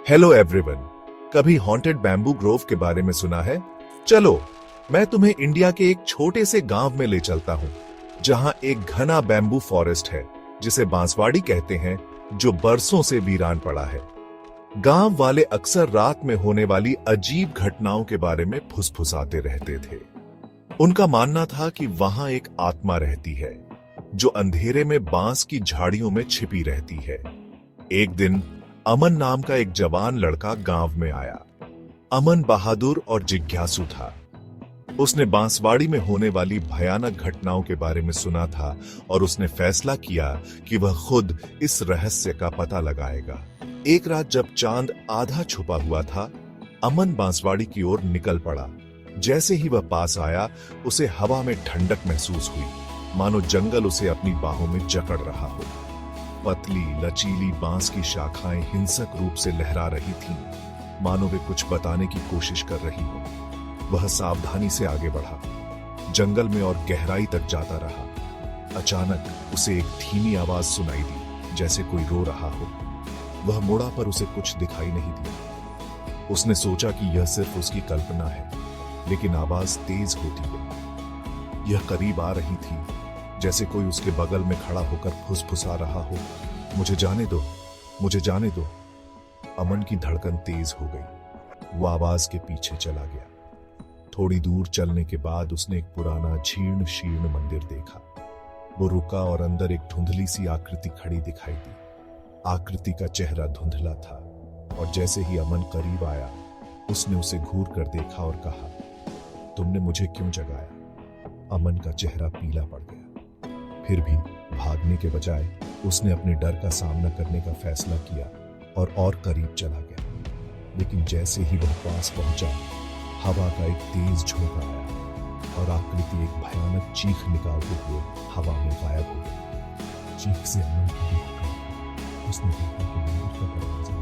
Hello everyone. कभी haunted bamboo Grove के बारे में सुना है? चलो मैं तुम्हें इंडिया के एक छोटे से गांव में ले चलता हूं, जहां एक घना बैम्बू फॉरेस्ट है जिसे बांसवाड़ी कहते हैं, जो बरसों से वीरान पड़ा है। गांव वाले अक्सर रात में होने वाली अजीब घटनाओं के बारे में फुसफुसाते रहते थे। उनका मानना था कि वहां एक आत्मा रहती है जो अंधेरे में बांस की झाड़ियों में छिपी रहती है। एक दिन अमन नाम का एक जवान लड़का गांव में आया। अमन बहादुर और जिज्ञासु था। उसने बांसवाड़ी में होने वाली भयानक घटनाओं के बारे में सुना था और उसने फैसला किया कि वह खुद इस रहस्य का पता लगाएगा। एक रात जब चांद आधा छुपा हुआ था, अमन बांसवाड़ी की ओर निकल पड़ा। जैसे ही वह पास आया, उसे हवा में ठंडक महसूस हुई, मानो जंगल उसे अपनी बाहों में जकड़ रहा हो। पतली लचीली बांस की शाखाएं हिंसक रूप से लहरा रही थीं, मानो वे कुछ बताने की कोशिश कर रही हो। वह सावधानी से आगे बढ़ा, जंगल में और गहराई तक जाता रहा। अचानक उसे एक धीमी आवाज सुनाई दी, जैसे कोई रो रहा हो। वह मुड़ा पर उसे कुछ दिखाई नहीं दिया। उसने सोचा कि यह सिर्फ उसकी कल्पना है, लेकिन आवाज तेज होती गई। यह करीब आ रही थी, जैसे कोई उसके बगल में खड़ा होकर फुसफुसा रहा हो, मुझे जाने दो, मुझे जाने दो। अमन की धड़कन तेज हो गई। वो आवाज के पीछे चला गया। थोड़ी दूर चलने के बाद उसने एक पुराना जीर्ण शीर्ण मंदिर देखा। वो रुका और अंदर एक धुंधली सी आकृति खड़ी दिखाई दी। आकृति का चेहरा धुंधला था और जैसे ही अमन करीब आया, उसने उसे घूर कर देखा और कहा, तुमने मुझे क्यों जगाया? अमन का चेहरा पीला पड़ गया। फिर भी भागने के बजाय उसने अपने डर का सामना करने का फैसला किया और करीब चला गया। लेकिन जैसे ही वह पास पहुंचा, हवा का एक तेज झोंका आया और आकृति एक भयानक चीख निकालते हुए हवा में गायब हो गई। चीख से अमन को देखकर उसने देखा कि मंदिर का दरवाजा